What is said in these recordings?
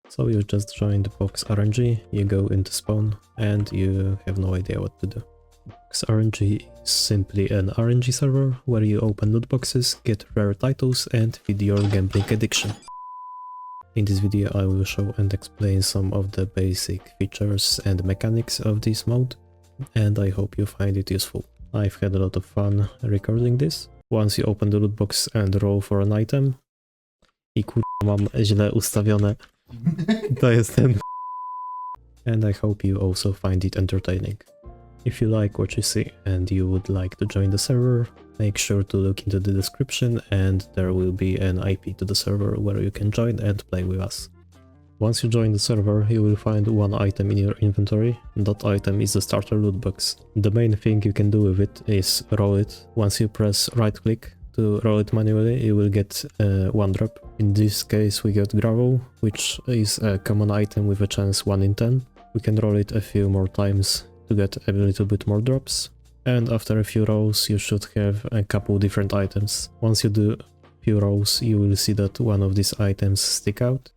So you just joined BoxRNG, you go into spawn, and you have no idea what to do. BoxRNG is simply an RNG server where you open loot boxes, get rare titles, and feed your gambling addiction. In this video I will show and explain some of the basic features and mechanics of this mode, and I hope you find it useful. I've had a lot of fun recording this. Once you open the loot box and roll for an item, i kurwa mam źle ustawione, to jest ten. And I hope you also find it entertaining. If you like what you see and you would like to join the server, make sure to look into the description and there will be an IP to the server where you can join and play with us. Once you join the server, you will find one item in your inventory. That item is the starter loot box. The main thing you can do with it is roll it. Once you press right click to roll it manually, you will get one drop. In this case we got gravel, which is a common item with a chance 1 in 10. We can roll it a few more times to get a little bit more drops, and after a few rolls you should have a couple different items. Once you do a few rolls, you will see that one of these items stick out.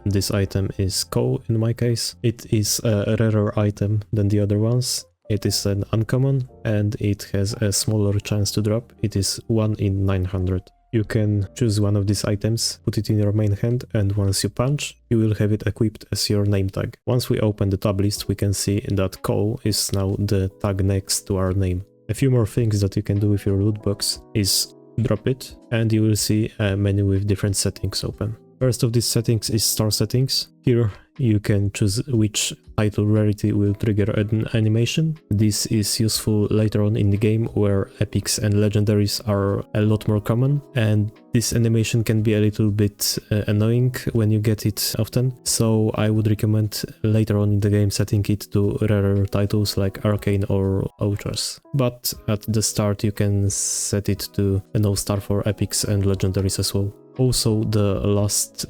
This item is coal in my case. It is a rarer item than the other ones. It is an uncommon and it has a smaller chance to drop. It is 1 in 900. You can choose one of these items, put it in your main hand, and once you punch, you will have it equipped as your name tag. Once we open the tab list, we can see that coal is now the tag next to our name. A few more things that you can do with your loot box is drop it, and you will see a menu with different settings open. First of these settings is star settings. Here you can choose which title rarity will trigger an animation. This is useful later on in the game where epics and legendaries are a lot more common, and this animation can be a little bit annoying when you get it often, so I would recommend later on in the game setting it to rarer titles like Arcane or Ultras. But at the start you can set it to a no star for epics and legendaries as well. Also, the last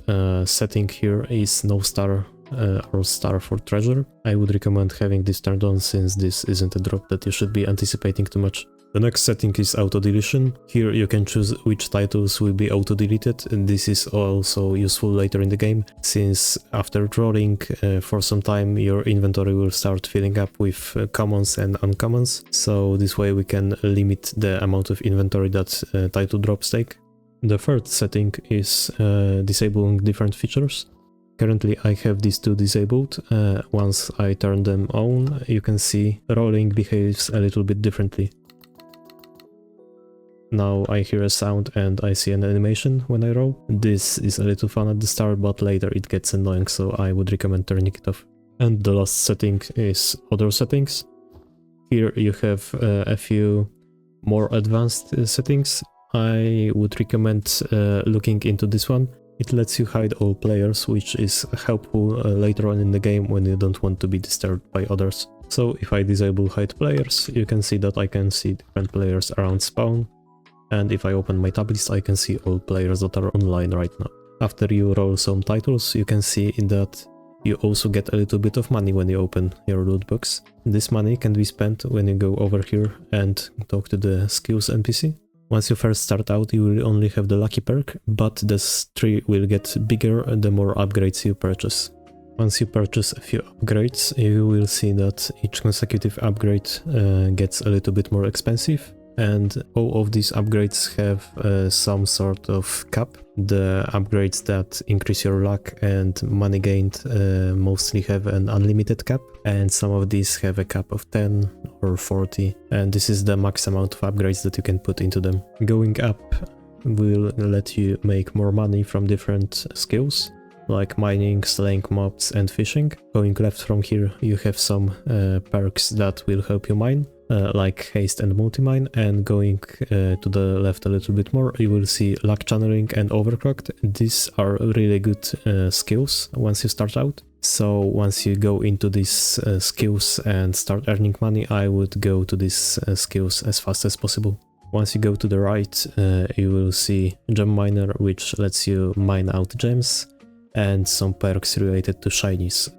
setting here is no star or star for treasure. I would recommend having this turned on since this isn't a drop that you should be anticipating too much. The next setting is auto deletion. Here you can choose which titles will be auto deleted, and this is also useful later in the game since after drawing for some time your inventory will start filling up with commons and uncommons, so this way we can limit the amount of inventory that title drops take. The third setting is disabling different features. Currently I have these two disabled. Once I turn them on, you can see rolling behaves a little bit differently. Now I hear a sound and I see an animation when I roll. This is a little fun at the start, but later it gets annoying, so I would recommend turning it off. And the last setting is other settings. Here you have a few more advanced settings. I would recommend looking into this one. It lets you hide all players, which is helpful later on in the game when you don't want to be disturbed by others. So if I disable hide players, you can see that I can see different players around spawn, and if I open my tab list I can see all players that are online right now. After you roll some titles, you can see that you also get a little bit of money when you open your loot box. This money can be spent when you go over here and talk to the skills NPC. Once you first start out, you will only have the lucky perk, but this tree will get bigger the more upgrades you purchase. Once you purchase a few upgrades, you will see that each consecutive upgrade gets a little bit more expensive, and all of these upgrades have some sort of cap. The upgrades that increase your luck and money gained mostly have an unlimited cap, and some of these have a cap of 10 or 40, and this is the max amount of upgrades that you can put into them. Going up will let you make more money from different skills, like mining, slaying mobs and fishing. Going left from here you have some perks that will help you mine, like haste and multi-mine, and going to the left a little bit more you will see luck channeling and overclocked. These are really good skills once you start out, so once you go into these skills and start earning money, I would go to these skills as fast as possible. Once you go to the right you will see gem miner, which lets you mine out gems, and some perks related to shinies.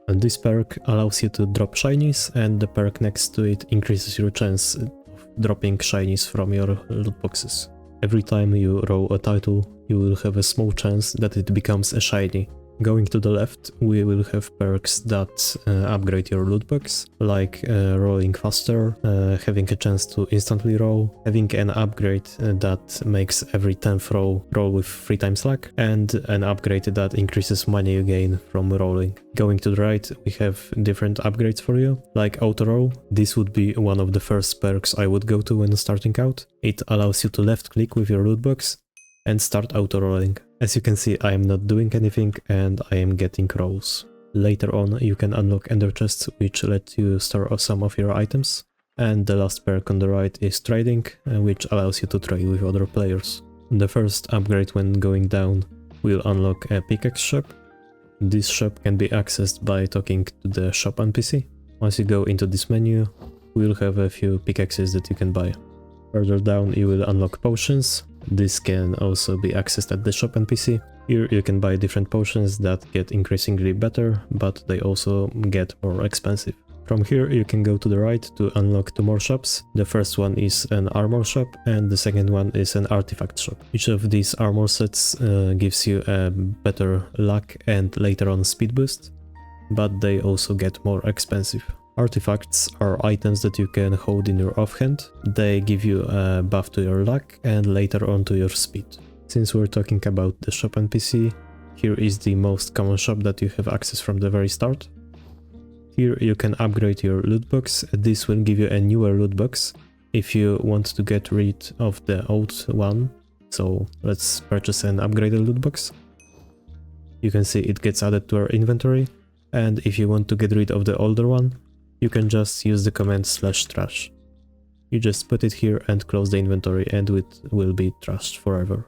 And this perk allows you to drop shinies, and the perk next to it increases your chance of dropping shinies from your loot boxes. Every time you roll a title, you will have a small chance that it becomes a shiny. Going to the left, we will have perks that upgrade your loot box, like rolling faster, having a chance to instantly roll, having an upgrade that makes every 10th roll with 3 times luck, and an upgrade that increases money you gain from rolling. Going to the right, we have different upgrades for you, like auto roll. This would be one of the first perks I would go to when starting out. It allows you to left click with your loot box and start auto rolling. As you can see, I am not doing anything and I am getting rolls. Later on you can unlock ender chests, which let you store some of your items. And the last perk on the right is trading, which allows you to trade with other players. The first upgrade when going down will unlock a pickaxe shop. This shop can be accessed by talking to the shop NPC. Once you go into this menu, we'll have a few pickaxes that you can buy. Further down you will unlock potions. This can also be accessed at the shop NPC. Here you can buy different potions that get increasingly better, but they also get more expensive. From here you can go to the right to unlock 2 more shops. The first one is an armor shop and the second one is an artifact shop. Each of these armor sets gives you a better luck and later on speed boost, but they also get more expensive. Artifacts are items that you can hold in your offhand. They give you a buff to your luck and later on to your speed. Since we're talking about the shop NPC, here is the most common shop that you have access from the very start. Here you can upgrade your loot box. This will give you a newer loot box if you want to get rid of the old one. So let's purchase an upgraded loot box. You can see it gets added to our inventory, and if you want to get rid of the older one, you can just use the command /trash. You just put it here and close the inventory and it will be trashed forever.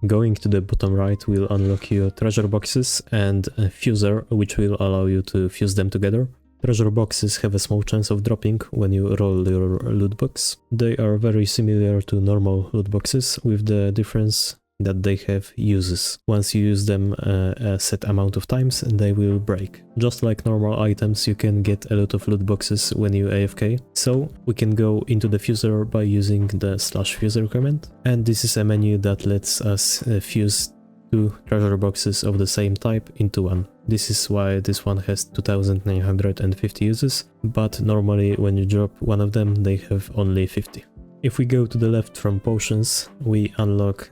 Going to the bottom right will unlock you treasure boxes and a fuser, which will allow you to fuse them together. Treasure boxes have a small chance of dropping when you roll your loot box. They are very similar to normal loot boxes, with the difference that they have uses. Once you use them a set amount of times, they will break. Just like normal items, you can get a lot of loot boxes when you AFK. So we can go into the fuser by using the /fuser command. And this is a menu that lets us fuse 2 treasure boxes of the same type into one. This is why this one has 2950 uses, but normally when you drop one of them, they have only 50. If we go to the left from potions, we unlock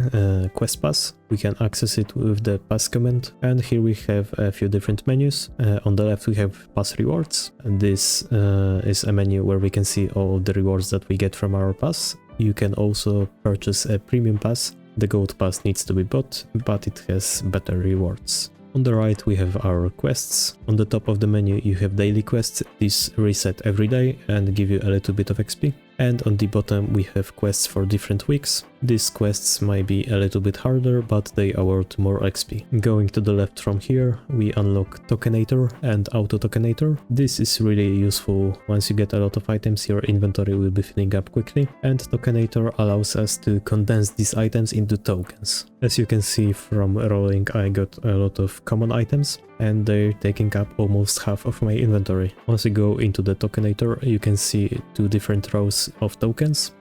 quest pass. We can access it with the pass command, and here we have a few different menus. On the left we have pass rewards, and this is a menu where we can see all the rewards that we get from our pass. You can also purchase a premium pass. The gold pass needs to be bought, but it has better rewards. On the right we have our quests. On the top of the menu you have daily quests. These reset every day and give you a little bit of XP. And on the bottom we have quests for different weeks. These quests might be a little bit harder, but they award more XP. Going to the left from here, we unlock Tokenator and Auto Tokenator. This is really useful. Once you get a lot of items, your inventory will be filling up quickly, and Tokenator allows us to condense these items into tokens. As you can see from rolling, I got a lot of common items, and they're taking up almost half of my inventory. Once you go into the Tokenator, you can see 2 different rows of tokens.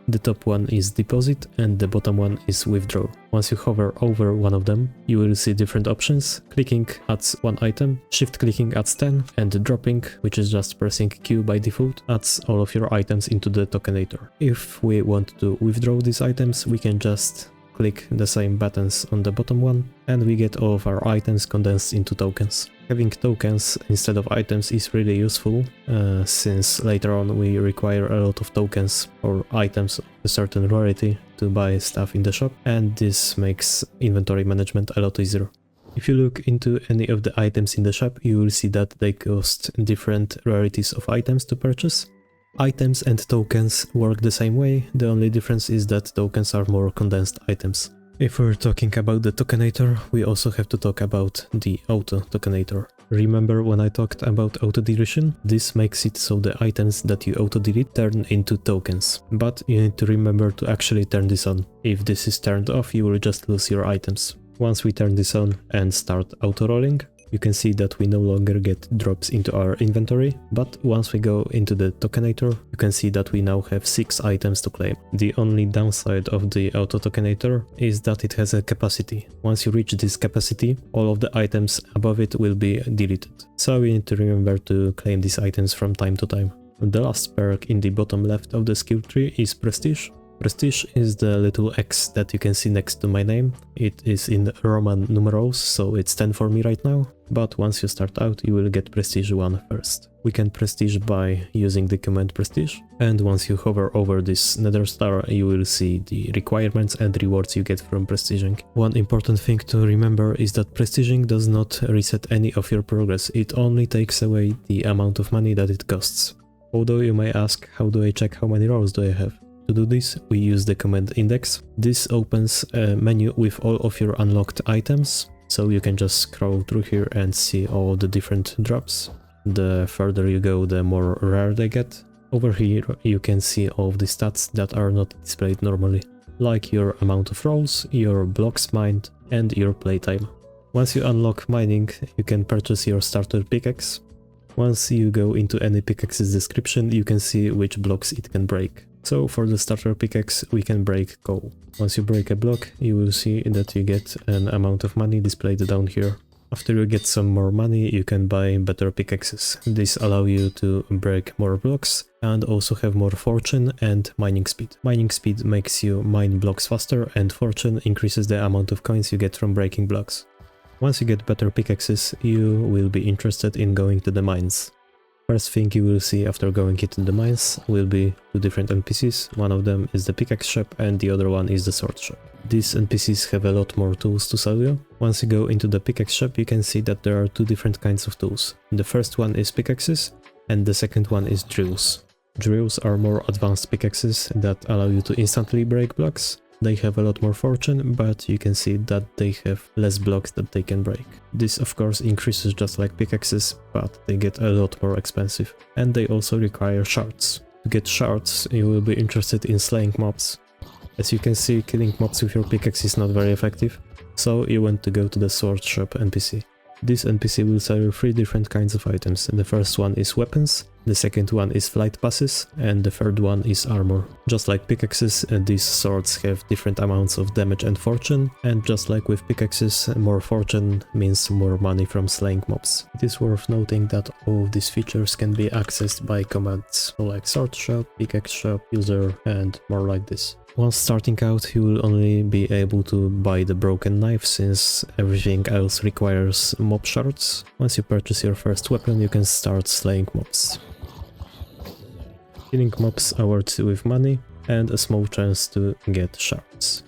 The top one is deposit and the bottom one is withdraw. Once you hover over one of them, you will see different options. Clicking adds 1 item, shift clicking adds 10, and dropping, which is just pressing Q by default, adds all of your items into the Tokenator. If we want to withdraw these items, we can just click the same buttons on the bottom one, and we get all of our items condensed into tokens. Having tokens instead of items is really useful, since later on we require a lot of tokens or items of a certain rarity to buy stuff in the shop, and this makes inventory management a lot easier. If you look into any of the items in the shop, you will see that they cost different rarities of items to purchase. Items and tokens work the same way, the only difference is that tokens are more condensed items. If we're talking about the Tokenator, we also have to talk about the Auto Tokenator. Remember when I talked about auto-deletion? This makes it so the items that you auto-delete turn into tokens. But you need to remember to actually turn this on. If this is turned off, you will just lose your items. Once we turn this on and start auto-rolling, you can see that we no longer get drops into our inventory, but once we go into the Tokenator, you can see that we now have 6 items to claim. The only downside of the auto Tokenator is that it has a capacity. Once you reach this capacity, all of the items above it will be deleted. So we need to remember to claim these items from time to time. The last perk in the bottom left of the skill tree is Prestige. Prestige is the little X that you can see next to my name. It is in Roman numerals, so it's 10 for me right now. But once you start out, you will get Prestige 1 first. We can Prestige by using the command Prestige, and once you hover over this nether star, you will see the requirements and rewards you get from prestiging. One important thing to remember is that prestiging does not reset any of your progress, it only takes away the amount of money that it costs. Although you may ask, how do I check how many rolls do I have? To do this, we use the command index. This opens a menu with all of your unlocked items, so you can just scroll through here and see all the different drops. The further you go, the more rare they get. Over here you can see all of the stats that are not displayed normally, like your amount of rolls, your blocks mined, and your playtime. Once you unlock mining, you can purchase your starter pickaxe. Once you go into any pickaxe's description, you can see which blocks it can break. So for the starter pickaxe, we can break coal. Once you break a block, you will see that you get an amount of money displayed down here. After you get some more money, you can buy better pickaxes. This allows you to break more blocks and also have more fortune and mining speed. Mining speed makes you mine blocks faster, and fortune increases the amount of coins you get from breaking blocks. Once you get better pickaxes, you will be interested in going to the mines. First thing you will see after going into the mines will be 2 different NPCs. One of them is the pickaxe shop and the other one is the sword shop. These NPCs have a lot more tools to sell you. Once you go into the pickaxe shop, you can see that there are 2 different kinds of tools. The first one is pickaxes and the second one is drills. Drills are more advanced pickaxes that allow you to instantly break blocks. They have a lot more fortune, but you can see that they have less blocks that they can break. This of course increases just like pickaxes, but they get a lot more expensive. And they also require shards. To get shards, you will be interested in slaying mobs. As you can see, killing mobs with your pickaxe is not very effective, so you want to go to the sword shop NPC. This NPC will sell you 3 different kinds of items. The first one is weapons, the second one is flight passes, and the third one is armor. Just like pickaxes, these swords have different amounts of damage and fortune, and just like with pickaxes, more fortune means more money from slaying mobs. It is worth noting that all of these features can be accessed by commands, like sword shop, pickaxe shop, user, and more like this. Once starting out, you will only be able to buy the broken knife, since everything else requires mob shards. Once you purchase your first weapon, you can start slaying mobs. Killing mobs awards you with money and a small chance to get shards.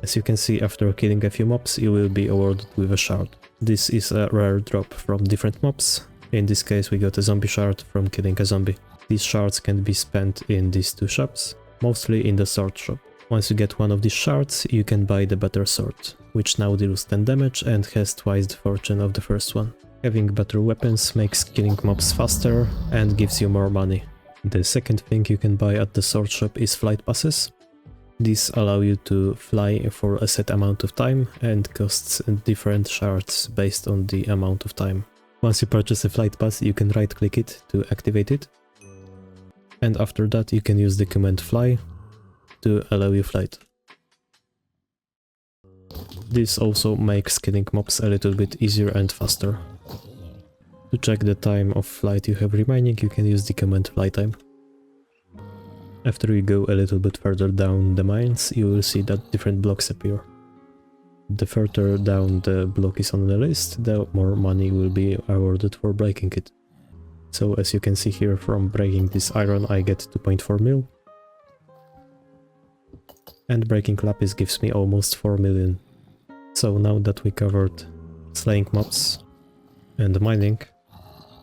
As you can see, after killing a few mobs, you will be awarded with a shard. This is a rare drop from different mobs. In this case, we got a zombie shard from killing a zombie. These shards can be spent in these 2 shops, mostly in the sword shop. Once you get one of these shards, you can buy the better sword, which now deals 10 damage and has twice the fortune of the first one. Having better weapons makes killing mobs faster and gives you more money. The second thing you can buy at the sword shop is flight passes. These allow you to fly for a set amount of time and costs different shards based on the amount of time. Once you purchase a flight pass, you can right click it to activate it. And after that you can use the command fly to allow you flight. This also makes killing mobs a little bit easier and faster. To check the time of flight you have remaining, you can use the command flytime. After you go a little bit further down the mines, you will see that different blocks appear. The further down the block is on the list, the more money will be awarded for breaking it. So as you can see here, from breaking this iron I get 2.4 mil. And breaking lapis gives me almost 4 million. So now that we covered slaying mobs and mining,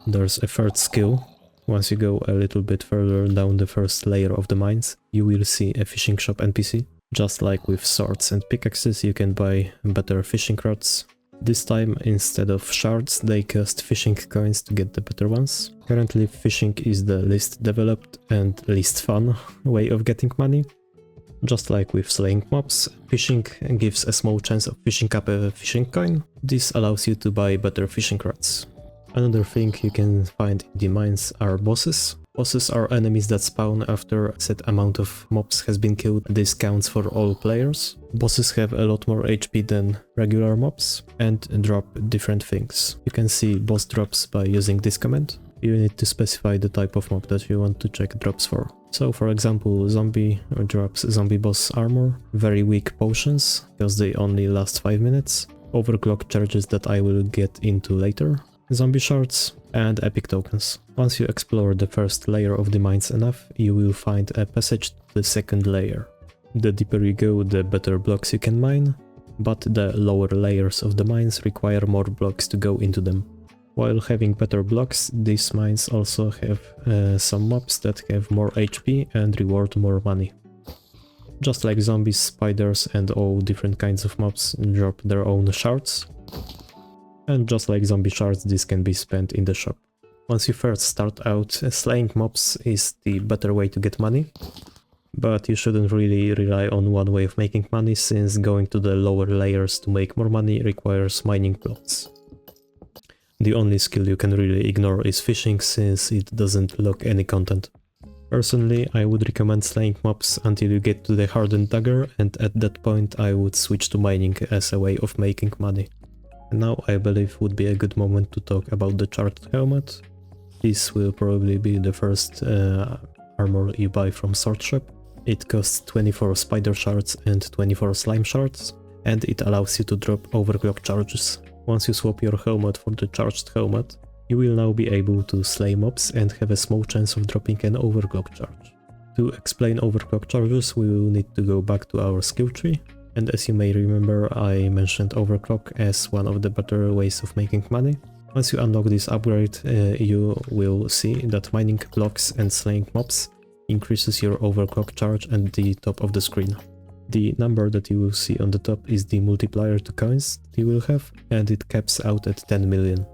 there's a third skill. Once you go a little bit further down the first layer of the mines, you will see a fishing shop NPC. Just like with swords and pickaxes, you can buy better fishing rods. This time, instead of shards, they cost fishing coins to get the better ones. Currently, fishing is the least developed and least fun way of getting money. Just like with slaying mobs, fishing gives a small chance of fishing up a fishing coin. This allows you to buy better fishing rods. Another thing you can find in the mines are bosses. Bosses are enemies that spawn after a set amount of mobs has been killed. This counts for all players. Bosses have a lot more HP than regular mobs and drop different things. You can see boss drops by using this command. You need to specify the type of mob that you want to check drops for. So for example, zombie drops zombie boss armor, very weak potions because they only last 5 minutes, overclock charges that I will get into later, zombie shards, and epic tokens. Once you explore the first layer of the mines enough, you will find a passage to the second layer. The deeper you go, the better blocks you can mine, but the lower layers of the mines require more blocks to go into them. While having better blocks, these mines also have some mobs that have more HP and reward more money. Just like zombies, spiders and all different kinds of mobs drop their own shards. And just like zombie shards, this can be spent in the shop. Once you first start out, slaying mobs is the better way to get money. But you shouldn't really rely on one way of making money, since going to the lower layers to make more money requires mining plots. The only skill you can really ignore is fishing, since it doesn't lock any content. Personally, I would recommend slaying mobs until you get to the hardened dagger, and at that point I would switch to mining as a way of making money. And now I believe would be a good moment to talk about the charged helmet. This will probably be the first armor you buy from Sword Shop. It costs 24 spider shards and 24 slime shards, and it allows you to drop overclock charges. Once you swap your helmet for the charged helmet, you will now be able to slay mobs and have a small chance of dropping an overclock charge. To explain overclock charges, we will need to go back to our skill tree, and as you may remember, I mentioned overclock as one of the better ways of making money. Once you unlock this upgrade, you will see that mining blocks and slaying mobs increases your overclock charge at the top of the screen. The number that you will see on the top is the multiplier to coins you will have, and it caps out at 10 million.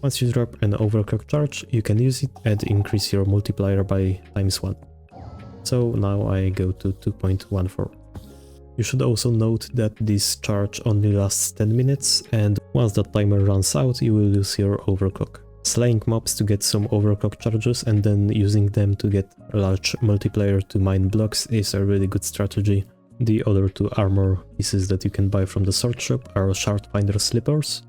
Once you drop an overclock charge, you can use it and increase your multiplier by ×1. So now I go to 2.14. You should also note that this charge only lasts 10 minutes, and once that timer runs out, you will lose your overclock. Slaying mobs to get some overclock charges and then using them to get a large multiplier to mine blocks is a really good strategy. The other two armor pieces that you can buy from the sword shop are Shardfinder Slippers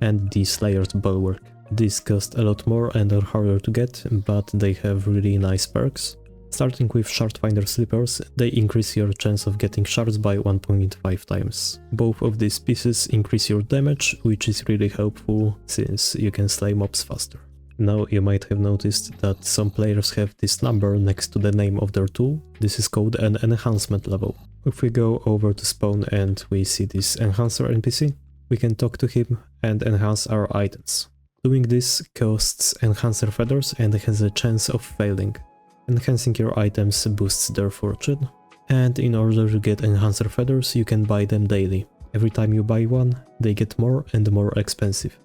and the Slayer's Bulwark. These cost a lot more and are harder to get, but they have really nice perks. Starting with Shardfinder Slippers, they increase your chance of getting shards by 1.5 times. Both of these pieces increase your damage, which is really helpful since you can slay mobs faster. Now you might have noticed that some players have this number next to the name of their tool. This is called an enhancement level. If we go over to spawn and we see this enhancer NPC, we can talk to him and enhance our items. Doing this costs enhancer feathers and has a chance of failing. Enhancing your items boosts their fortune, and in order to get enhancer feathers you can buy them daily. Every time you buy one, they get more and more expensive.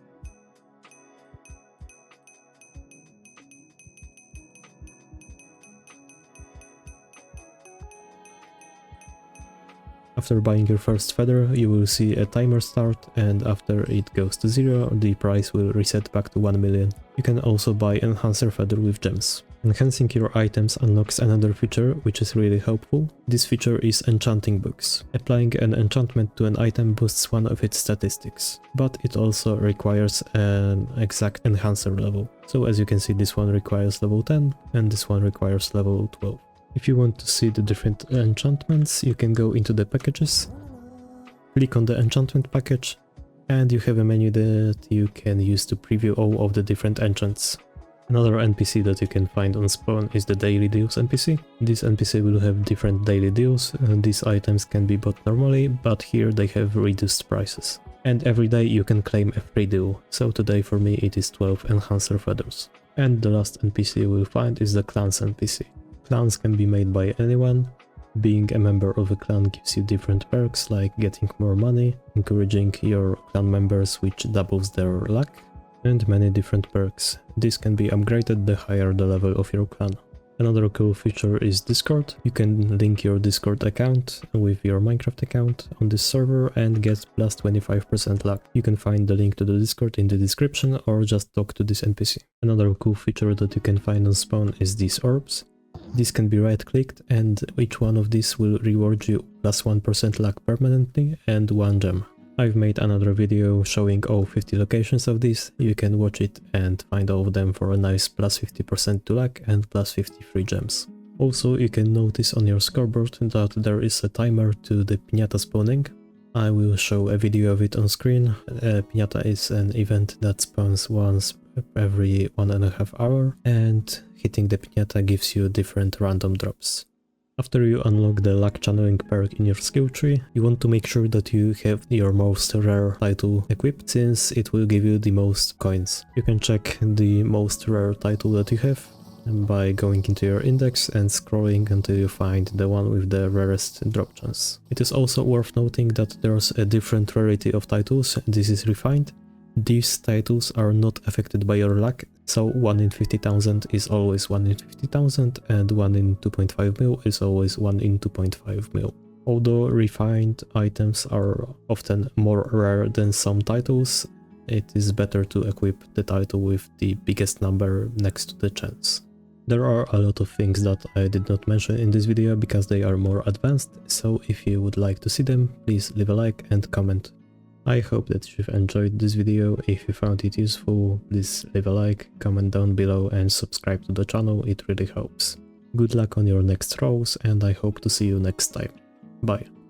After buying your first feather, you will see a timer start, and after it goes to 0, the price will reset back to 1 million. You can also buy enhancer feather with gems. Enhancing your items unlocks another feature which is really helpful. This feature is enchanting books. Applying an enchantment to an item boosts one of its statistics, but it also requires an exact enhancer level. So as you can see, this one requires level 10 and this one requires level 12. If you want to see the different enchantments, you can go into the packages, click on the enchantment package, and you have a menu that you can use to preview all of the different enchants. Another NPC that you can find on spawn is the Daily Deals NPC. This NPC will have different daily deals, and these items can be bought normally, but here they have reduced prices. And every day you can claim a free deal, so today for me it is 12 enhancer feathers. And the last NPC you will find is the Clans NPC. Clans can be made by anyone. Being a member of a clan gives you different perks like getting more money, encouraging your clan members which doubles their luck, and many different perks. This can be upgraded the higher the level of your clan. Another cool feature is Discord. You can link your Discord account with your Minecraft account on this server and get plus 25% luck. You can find the link to the Discord in the description or just talk to this NPC. Another cool feature that you can find on spawn is these orbs. These can be right-clicked and each one of these will reward you plus 1% luck permanently and 1 gem. I've made another video showing all 50 locations of these. You can watch it and find all of them for a nice plus 50% to luck and plus 53 gems. Also, you can notice on your scoreboard that there is a timer to the Pinata spawning. I will show a video of it on screen. Pinata is an event that spawns once every 1.5 hours, and hitting the Pinata gives you different random drops. After you unlock the luck channeling perk in your skill tree, you want to make sure that you have your most rare title equipped, since it will give you the most coins. You can check the most rare title that you have by going into your index and scrolling until you find the one with the rarest drop chance. It is also worth noting that there's a different rarity of titles. This is refined. These titles are not affected by your luck, so 1 in 50,000 is always 1 in 50,000 and 1 in 2.5 mil is always 1 in 2.5 mil. Although refined items are often more rare than some titles, it is better to equip the title with the biggest number next to the chance. There are a lot of things that I did not mention in this video because they are more advanced, so if you would like to see them, please leave a like and comment. I hope that you've enjoyed this video. If you found it useful, please leave a like, comment down below and subscribe to the channel, it really helps. Good luck on your next rolls and I hope to see you next time. Bye.